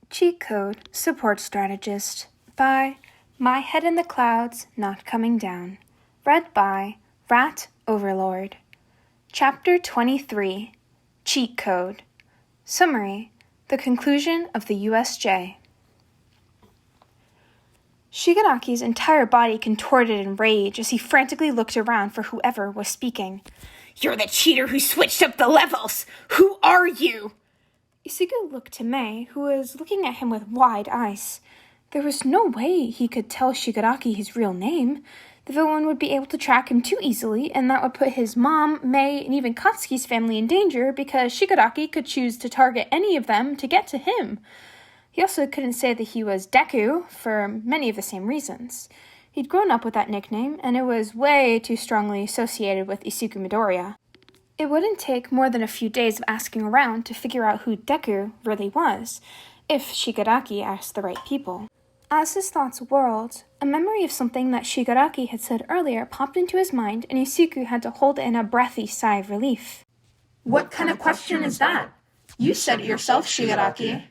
Cheat Code Support Strategist by My Head in the Clouds Not Coming Down. Read by Rat Overlord. Chapter 23 Cheat Code. Summary: The conclusion of the USJ. Shigaraki's entire body contorted in rage as he frantically looked around for whoever was speaking. "You're the cheater who switched up the levels! Who are you?" Isugu looked to Mei, who was looking at him with wide eyes. There was no way he could tell Shigaraki his real name. The villain would be able to track him too easily, and that would put his mom, Mei, and even Katsuki's family in danger because Shigaraki could choose to target any of them to get to him. He also couldn't say that he was Deku for many of the same reasons. He'd grown up with that nickname, and it was way too strongly associated with Isuku Midoriya. It wouldn't take more than a few days of asking around to figure out who Deku really was, if Shigaraki asked the right people. As his thoughts whirled, a memory of something that Shigaraki had said earlier popped into his mind, and Isuku had to hold in a breathy sigh of relief. "What kind of question is that? You said it yourself, Shigaraki."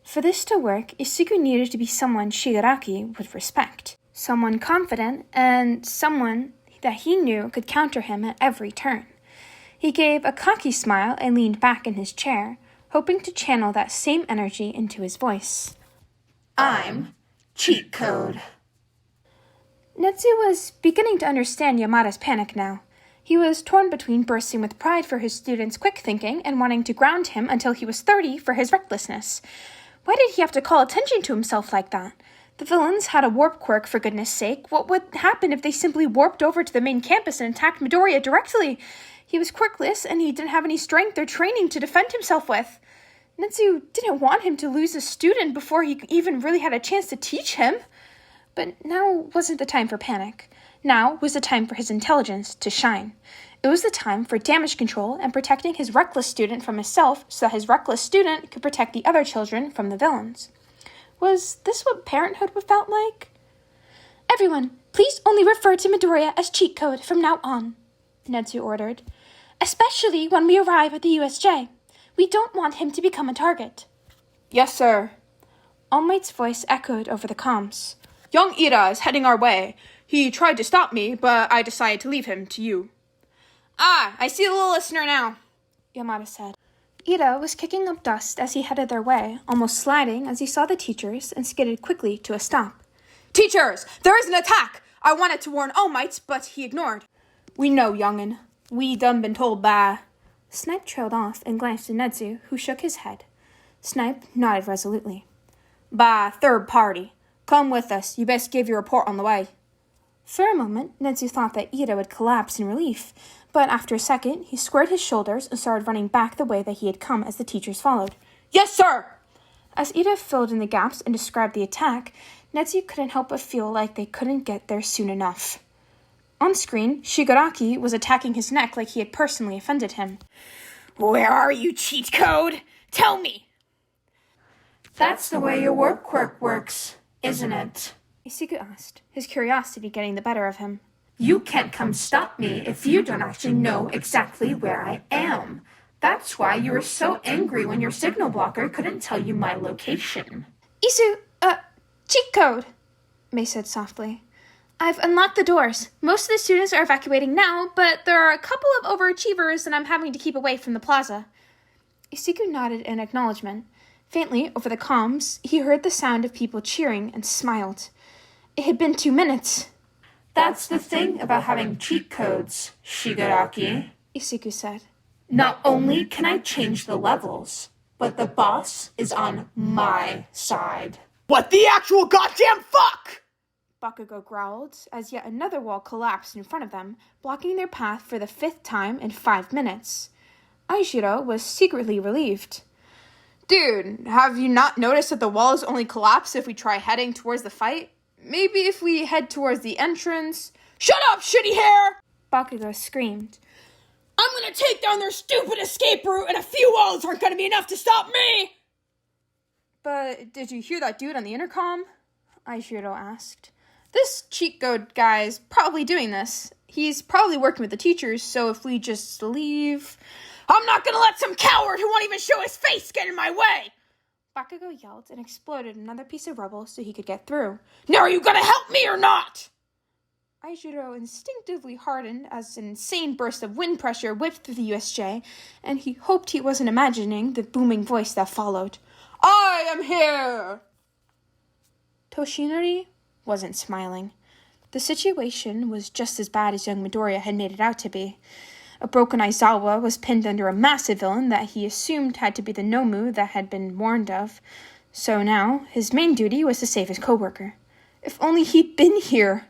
For this to work, Isuku needed to be someone Shigaraki would respect. Someone confident, and someone that he knew could counter him at every turn. He gave a cocky smile and leaned back in his chair, hoping to channel that same energy into his voice. "I'm Cheat Code." Netsu was beginning to understand Yamada's panic now. He was torn between bursting with pride for his student's quick thinking and wanting to ground him until he was 30 for his recklessness. Why did he have to call attention to himself like that? The villains had a warp quirk, for goodness sake. What would happen if they simply warped over to the main campus and attacked Midoriya directly? He was quirkless, and he didn't have any strength or training to defend himself with. Netsu didn't want him to lose a student before he even really had a chance to teach him. But now wasn't the time for panic. Now was the time for his intelligence to shine. It was the time for damage control and protecting his reckless student from himself so that his reckless student could protect the other children from the villains. Was this what parenthood felt like? "Everyone, please only refer to Midoriya as Cheat Code from now on," Netsu ordered. "Especially when we arrive at the USJ. We don't want him to become a target." "Yes, sir." All Might's voice echoed over the comms. "Young Ira is heading our way. He tried to stop me, but I decided to leave him to you." "Ah, I see the little listener now," Yamada said. Ira was kicking up dust as he headed their way, almost sliding as he saw the teachers and skidded quickly to a stop. "Teachers, there is an attack! I wanted to warn All Mights, but he ignored." "We know, youngin'. We done been told by..." Snipe trailed off and glanced at Netsu, who shook his head. Snipe nodded resolutely. "By third party. Come with us. You best give your report on the way." For a moment, Netsu thought that Ida would collapse in relief, but after a second, he squared his shoulders and started running back the way that he had come as the teachers followed. "Yes, sir!" As Ida filled in the gaps and described the attack, Netsu couldn't help but feel like they couldn't get there soon enough. On screen, Shigaraki was attacking his neck like he had personally offended him. "Where are you, Cheat Code? Tell me!" "That's the way your warp quirk works, isn't it?" Isugu asked, his curiosity getting the better of him. "You can't come stop me if you don't actually know exactly where I am. That's why you were so angry when your signal blocker couldn't tell you my location." Cheat Code, Mei said softly. "I've unlocked the doors. Most of the students are evacuating now, but there are a couple of overachievers and I'm having to keep away from the plaza." Isugu nodded in acknowledgement. Faintly, over the comms, he heard the sound of people cheering and smiled. It had been 2 minutes. "That's the thing about having cheat codes, Shigaraki," Isugu said. "Not only can I change the levels, but the boss is on my side." "What the actual goddamn fuck?" Bakugo growled as yet another wall collapsed in front of them, blocking their path for the 5th time in 5 minutes. Aishiro was secretly relieved. "Dude, have you not noticed that the walls only collapse if we try heading towards the fight? Maybe if we head towards the entrance..." "Shut up, shitty hair!" Bakugo screamed. "I'm gonna take down their stupid escape route, and a few walls aren't gonna be enough to stop me!" "But did you hear that dude on the intercom?" Aishiro asked. "This cheat code guy's probably doing this. He's probably working with the teachers, so if we just leave..." "I'm not gonna let some coward who won't even show his face get in my way!" Bakugo yelled and exploded another piece of rubble so he could get through. Now are you gonna help me or not? Aijiro instinctively hardened as an insane burst of wind pressure whipped through the USJ, and he hoped he wasn't imagining the booming voice that followed. I am here! Toshinori wasn't smiling. The situation was just as bad as young Midoriya had made it out to be. A broken Aizawa was pinned under a massive villain that he assumed had to be the Nomu that had been warned of. So now, his main duty was to save his co-worker. If only he'd been here!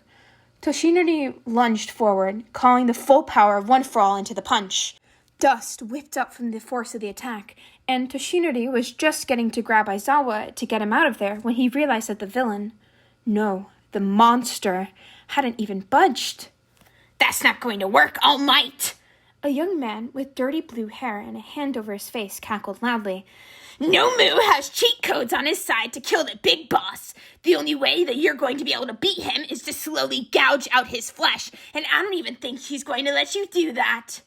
Toshinori lunged forward, calling the full power of One For All into the punch. Dust whipped up from the force of the attack, and Toshinori was just getting to grab Aizawa to get him out of there when he realized that the villain, no, the monster, hadn't even budged. That's not going to work, All Might! A young man with dirty blue hair and a hand over his face cackled loudly. Nomu has cheat codes on his side to kill the big boss. The only way that you're going to be able to beat him is to slowly gouge out his flesh, and I don't even think he's going to let you do that.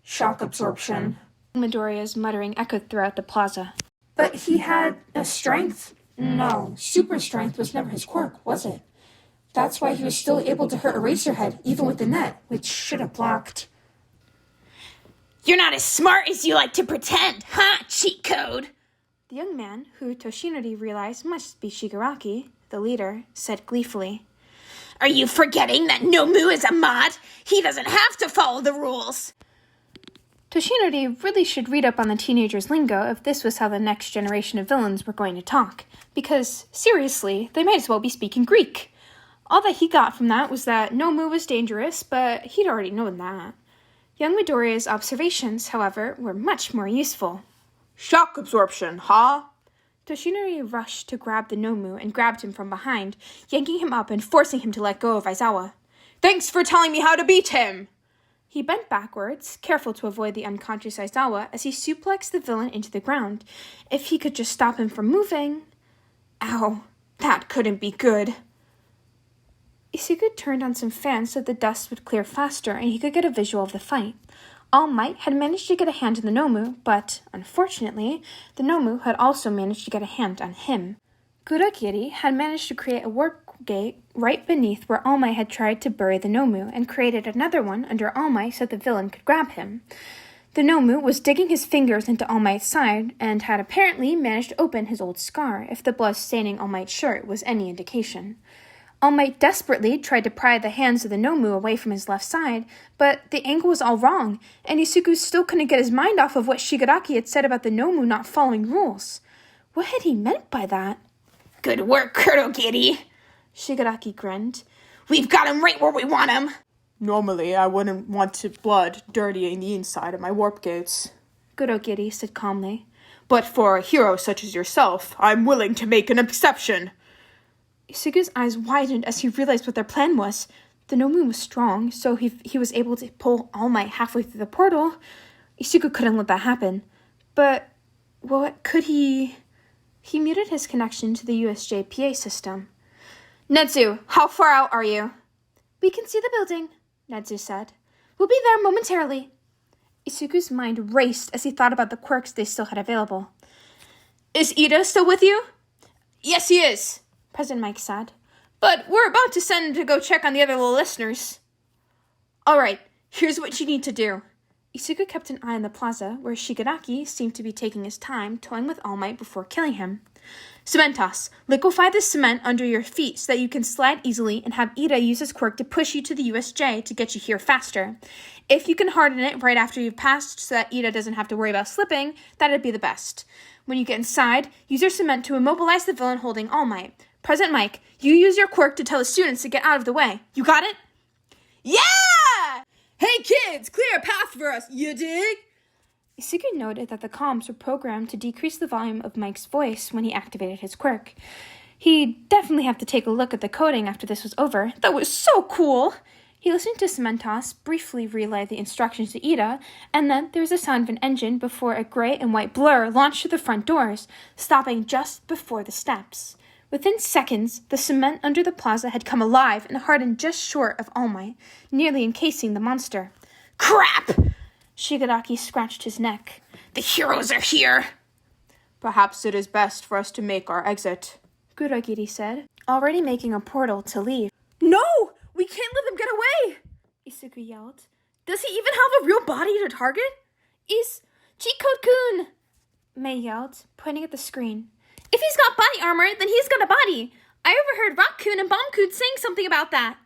Shock absorption. Midoriya's muttering echoed throughout the plaza. But he had a strength? No, super strength was never his quirk, was it? That's why he was still able to hurt Eraserhead, even with the net, which should have blocked. You're not as smart as you like to pretend, huh, cheat code? The young man, who Toshinori realized must be Shigaraki, the leader, said gleefully. Are you forgetting that Nomu is a mod? He doesn't have to follow the rules. Toshinori really should read up on the teenagers' lingo if this was how the next generation of villains were going to talk. Because, seriously, they might as well be speaking Greek. All that he got from that was that Nomu was dangerous, but he'd already known that. Young Midoriya's observations, however, were much more useful. Shock absorption, huh? Toshinori rushed to grab the Nomu and grabbed him from behind, yanking him up and forcing him to let go of Aizawa. Thanks for telling me how to beat him! He bent backwards, careful to avoid the unconscious Aizawa as he suplexed the villain into the ground. If he could just stop him from moving... Ow, that couldn't be good. Isugu turned on some fans so the dust would clear faster and he could get a visual of the fight. All Might had managed to get a hand on the Nomu, but, unfortunately, the Nomu had also managed to get a hand on him. Kurogiri had managed to create a warp gate right beneath where All Might had tried to bury the Nomu and created another one under All Might so the villain could grab him. The Nomu was digging his fingers into All Might's side and had apparently managed to open his old scar, if the blood staining All Might's shirt was any indication. All Might desperately tried to pry the hands of the Nomu away from his left side, but the angle was all wrong, and Isugu still couldn't get his mind off of what Shigaraki had said about the Nomu not following rules. What had he meant by that? Good work, Kurogiri. Shigaraki grinned. We've got him right where we want him. Normally, I wouldn't want blood dirtying the inside of my warp gates, Kurogiri said calmly. But for a hero such as yourself, I'm willing to make an exception. Isugu's eyes widened as he realized what their plan was. The Nomu was strong, so he was able to pull All Might halfway through the portal. Isugu couldn't let that happen. But what could he... He muted his connection to the USJ PA system. Netsu, how far out are you? We can see the building, Netsu said. We'll be there momentarily. Isugu's mind raced as he thought about the quirks they still had available. Is Ida still with you? Yes, he is, President Mike said. But we're about to send him to go check on the other little listeners. All right, here's what you need to do. Isugu kept an eye on the plaza, where Shigaraki seemed to be taking his time toying with All Might before killing him. Cement toss. Liquefy the cement under your feet so that you can slide easily and have Ida use his quirk to push you to the USJ to get you here faster. If you can harden it right after you've passed so that Ida doesn't have to worry about slipping, that'd be the best. When you get inside, use your cement to immobilize the villain holding All Might. President Mike, you use your quirk to tell the students to get out of the way. You got it? Yeah! Hey kids, clear a path for us, you dig? Isugu noted that the comms were programmed to decrease the volume of Mike's voice when he activated his quirk. He'd definitely have to take a look at the coding after this was over. That was so cool! He listened to Cementos briefly relay the instructions to Ida, and then there was the sound of an engine before a gray and white blur launched through the front doors, stopping just before the steps. Within seconds, the cement under the plaza had come alive and hardened just short of All Might, nearly encasing the monster. Crap! Shigaraki scratched his neck. The heroes are here! Perhaps it is best for us to make our exit. Kurogiri said, already making a portal to leave. No! We can't let them get away! Isuku yelled. Does he even have a real body to target? Cheat Code-kun! Mei yelled, pointing at the screen. If he's got body armor, then he's got a body. I overheard Rock-kun and Bomb-kun saying something about that.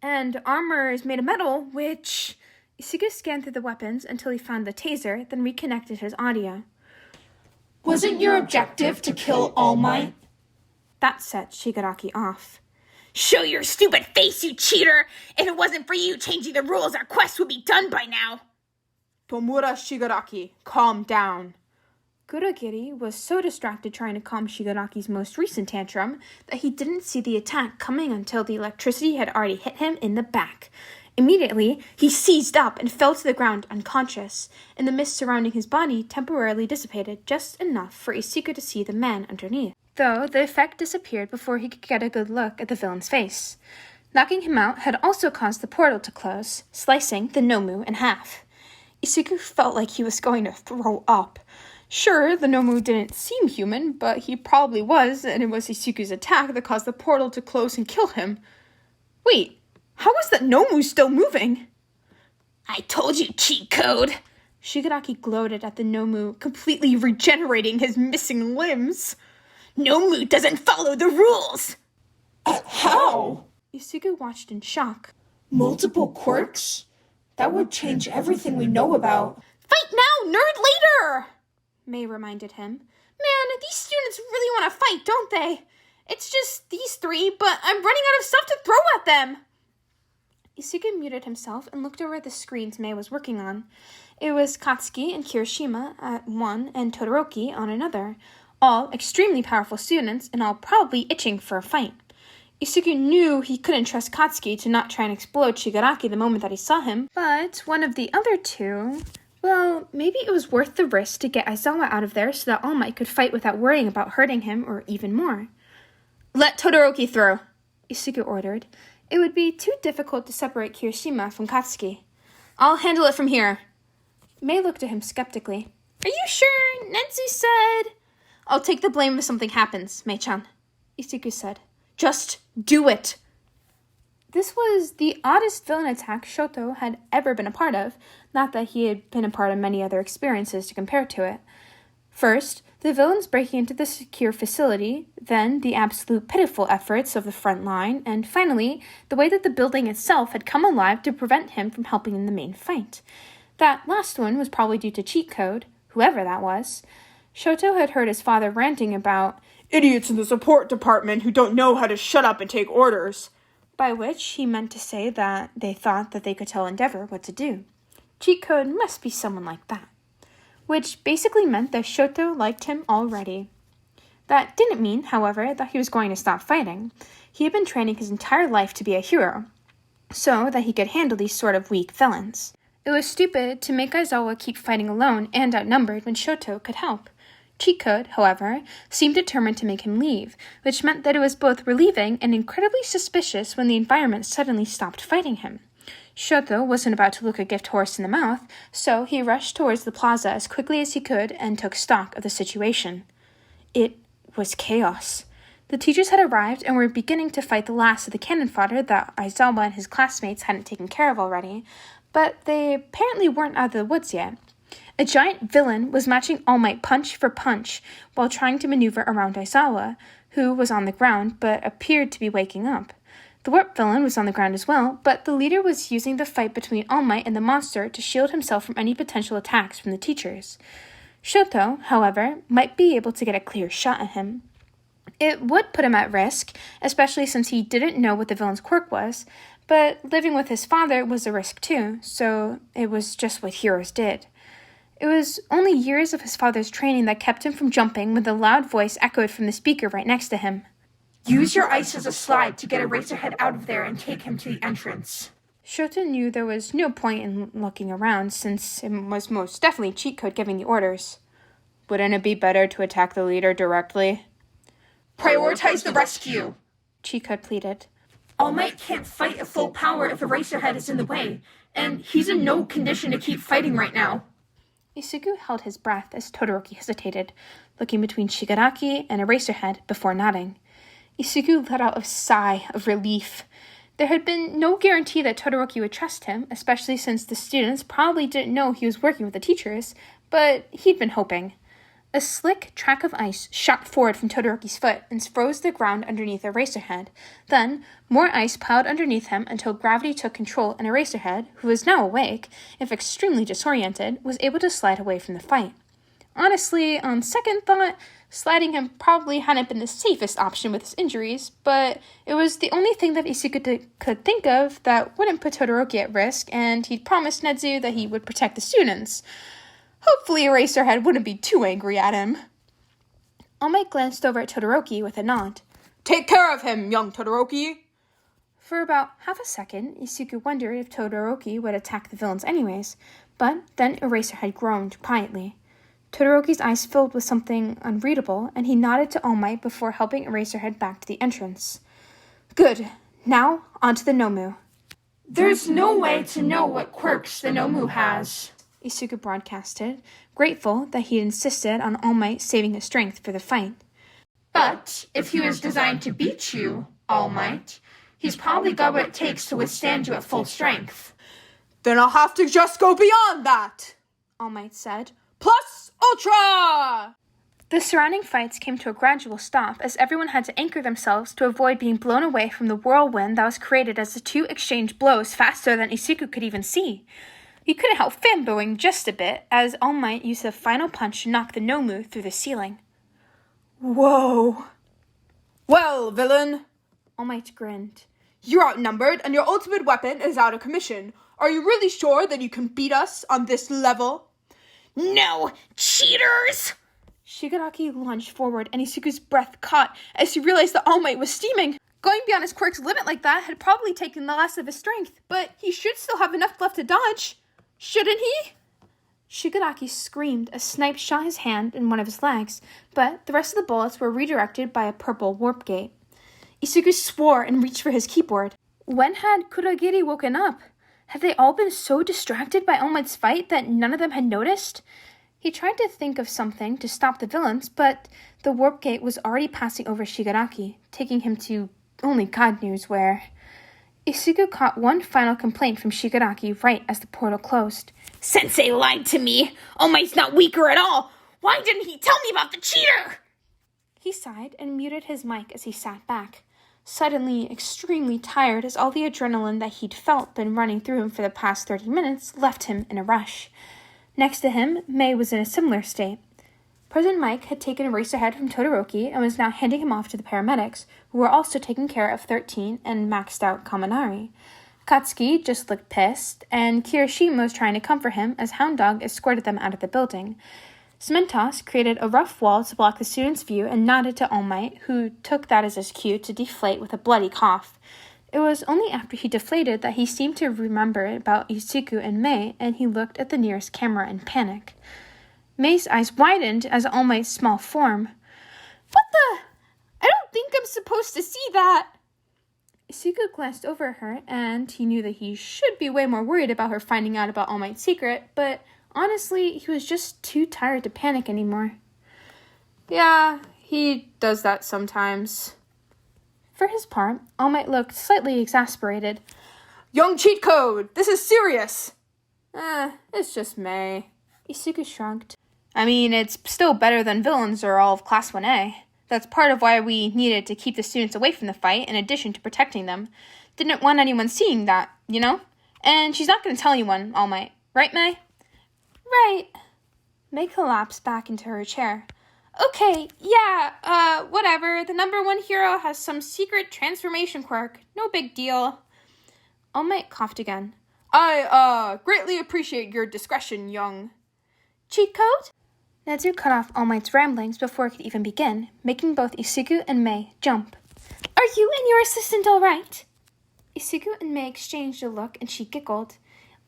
And armor is made of metal, which... Isuku scanned through the weapons until he found the taser, then reconnected his audio. Wasn't your objective to kill All Might? That set Shigaraki off. Show your stupid face, you cheater! If it wasn't for you changing the rules, our quest would be done by now. Tomura Shigaraki, calm down. Kurogiri was so distracted trying to calm Shigaraki's most recent tantrum that he didn't see the attack coming until the electricity had already hit him in the back. Immediately, he seized up and fell to the ground unconscious, and the mist surrounding his body temporarily dissipated just enough for Isuku to see the man underneath. Though the effect disappeared before he could get a good look at the villain's face. Knocking him out had also caused the portal to close, slicing the Nomu in half. Isuku felt like he was going to throw up. Sure, the Nomu didn't seem human, but he probably was, and it was Isuku's attack that caused the portal to close and kill him. Wait, how was that Nomu still moving? I told you, cheat code. Shigaraki gloated at the Nomu, completely regenerating his missing limbs. Nomu doesn't follow the rules. How? Isuku watched in shock. Multiple quirks? That would change everything we know about. Fight now, nerd later! Mei reminded him. Man, these students really want to fight, don't they? It's just these three, but I'm running out of stuff to throw at them. Isuku muted himself and looked over at the screens Mei was working on. It was Katsuki and Kirishima at one and Todoroki on another, all extremely powerful students and all probably itching for a fight. Isuku knew he couldn't trust Katsuki to not try and explode Shigaraki the moment that he saw him, but one of the other two... Well, maybe it was worth the risk to get Aizawa out of there so that All Might could fight without worrying about hurting him or even more. Let Todoroki through, Isuku ordered. It would be too difficult to separate Kirishima from Katsuki. I'll handle it from here. Mei looked at him skeptically. Are you sure? Netsu said... I'll take the blame if something happens, Mei-chan, Isuku said. Just do it. This was the oddest villain attack Shoto had ever been a part of, not that he had been a part of many other experiences to compare to it. First, the villains breaking into the secure facility, then the absolute pitiful efforts of the front line, and finally, the way that the building itself had come alive to prevent him from helping in the main fight. That last one was probably due to cheat code, whoever that was. Shoto had heard his father ranting about idiots in the support department who don't know how to shut up and take orders. By which he meant to say that they thought that they could tell Endeavor what to do. Cheat code must be someone like that. Which basically meant that Shoto liked him already. That didn't mean, however, that he was going to stop fighting. He had been training his entire life to be a hero, so that he could handle these sort of weak villains. It was stupid to make Aizawa keep fighting alone and outnumbered when Shoto could help. Cheat code, however, seemed determined to make him leave, which meant that it was both relieving and incredibly suspicious when the environment suddenly stopped fighting him. Shoto wasn't about to look a gift horse in the mouth, so he rushed towards the plaza as quickly as he could and took stock of the situation. It was chaos. The teachers had arrived and were beginning to fight the last of the cannon fodder that Aizawa and his classmates hadn't taken care of already, but they apparently weren't out of the woods yet. A giant villain was matching All Might punch for punch while trying to maneuver around Aizawa, who was on the ground but appeared to be waking up. The warp villain was on the ground as well, but the leader was using the fight between All Might and the monster to shield himself from any potential attacks from the teachers. Shoto, however, might be able to get a clear shot at him. It would put him at risk, especially since he didn't know what the villain's quirk was, but living with his father was a risk too, so it was just what heroes did. It was only years of his father's training that kept him from jumping when the loud voice echoed from the speaker right next to him. Use your ice as a slide to get Eraserhead out of there and take him to the entrance. Shoto knew there was no point in looking around, since it was most definitely cheat code giving the orders. Wouldn't it be better to attack the leader directly? Prioritize the rescue, cheat code pleaded. All Might can't fight at full power if Eraserhead is in the way, and he's in no condition to keep fighting right now. Isuku held his breath as Todoroki hesitated. looking between Shigaraki and Eraserhead before nodding. Isuku let out a sigh of relief. There had been no guarantee that Todoroki would trust him, especially since the students probably didn't know he was working with the teachers, but he'd been hoping. A slick track of ice shot forward from Todoroki's foot and froze the ground underneath Eraserhead. Then, more ice piled underneath him until gravity took control and Eraserhead, who was now awake, if extremely disoriented, was able to slide away from the fight. Honestly, on second thought, sliding him probably hadn't been the safest option with his injuries, but it was the only thing that Isuku could think of that wouldn't put Todoroki at risk, and he'd promised Nezu that he would protect the students. Hopefully Eraserhead wouldn't be too angry at him. All Might glanced over at Todoroki with a nod. Take care of him, young Todoroki. For about half a second, Isuku wondered if Todoroki would attack the villains anyways, but then Eraserhead groaned quietly. Todoroki's eyes filled with something unreadable, and he nodded to All Might before helping Eraserhead back to the entrance. Good. Now, on to the Nomu. There's no way to know what quirks the Nomu has, Isuku broadcasted, grateful that he insisted on All Might saving his strength for the fight. But if he was designed to beat you, All Might, he's probably got what it takes to withstand you at full strength. Then I'll have to just go beyond that, All Might said. Plus Ultra! The surrounding fights came to a gradual stop as everyone had to anchor themselves to avoid being blown away from the whirlwind that was created as the two exchanged blows faster than Isuku could even see. He couldn't help fanboying just a bit as All Might used a final punch to knock the Nomu through the ceiling. Whoa. Well, villain, All Might grinned. You're outnumbered and your ultimate weapon is out of commission. Are you really sure that you can beat us on this level? No, cheaters! Shigaraki lunged forward and Isuku's breath caught as he realized that All Might was steaming. Going beyond his quirk's limit like that had probably taken the last of his strength, but he should still have enough left to dodge. Shouldn't he? Shigaraki screamed as Snipe shot his hand in one of his legs, but the rest of the bullets were redirected by a purple warp gate. Isuku swore and reached for his keyboard. When had Kurogiri woken up? Had they all been so distracted by All Might's fight that none of them had noticed? He tried to think of something to stop the villains, but the warp gate was already passing over Shigaraki, taking him to only God knows where. Isuku caught one final complaint from Shigaraki right as the portal closed. Sensei lied to me. All Might's not weaker at all. Why didn't he tell me about the cheater? He sighed and muted his mic as he sat back, suddenly extremely tired as all the adrenaline that he'd felt been running through him for the past 30 minutes left him in a rush. Next to him, Mei was in a similar state. President Mike had taken Eraserhead from Todoroki and was now handing him off to the paramedics, who were also taking care of 13 and maxed out Kaminari. Katsuki just looked pissed, and Kirishima was trying to comfort him as Hound Dog escorted them out of the building. Cementos created a rough wall to block the student's view and nodded to All Might, who took that as his cue to deflate with a bloody cough. It was only after he deflated that he seemed to remember about Isuku and Mei, and he looked at the nearest camera in panic. Mei's eyes widened as All Might's small form. What the? I don't think I'm supposed to see that. Isuku glanced over at her, and he knew that he should be way more worried about her finding out about All Might's secret, but honestly, he was just too tired to panic anymore. Yeah, he does that sometimes. For his part, All Might looked slightly exasperated. Young cheat code, this is serious. It's just Mei. Isuku shrugged. I mean, it's still better than villains or all of Class 1A. That's part of why we needed to keep the students away from the fight, in addition to protecting them. Didn't want anyone seeing that, you know? And she's not going to tell anyone, All Might. Right, Mei? Right. Mei collapsed back into her chair. Okay, yeah, whatever. The number one hero has some secret transformation quirk. No big deal. All Might coughed again. I, greatly appreciate your discretion, young. Cheat code? Nezu cut off All Might's ramblings before it could even begin, making both Isuku and Mei jump. Are you and your assistant all right? Isuku and Mei exchanged a look, and she giggled.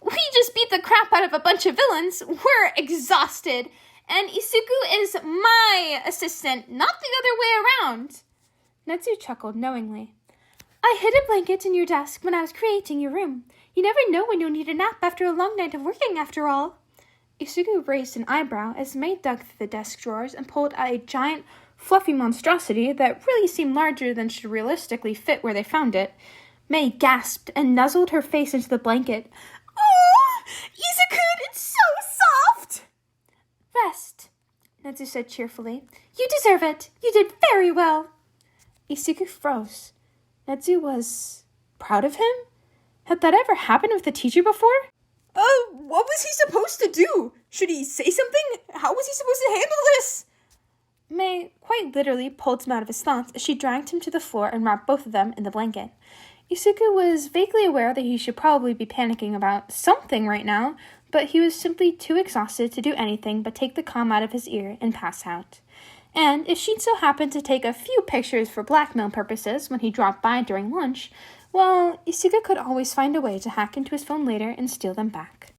We just beat the crap out of a bunch of villains. We're exhausted. And Isuku is my assistant, not the other way around. Nezu chuckled knowingly. I hid a blanket in your desk when I was creating your room. You never know when you'll need a nap after a long night of working, after all. Isuku raised an eyebrow as May dug through the desk drawers and pulled out a giant, fluffy monstrosity that really seemed larger than should realistically fit where they found it. May gasped and nuzzled her face into the blanket. Oh, Izuku, it's so soft! Rest, Netsu said cheerfully. You deserve it. You did very well. Isuku froze. Netsu was proud of him? Had that ever happened with a teacher before? What was he supposed to do? Should he say something? How was he supposed to handle this? May quite literally pulled him out of his thoughts as she dragged him to the floor and wrapped both of them in the blanket. Isuku was vaguely aware that he should probably be panicking about something right now, but he was simply too exhausted to do anything but take the comm out of his ear and pass out. And if she'd so happened to take a few pictures for blackmail purposes when he dropped by during lunch, well, Isuku could always find a way to hack into his phone later and steal them back.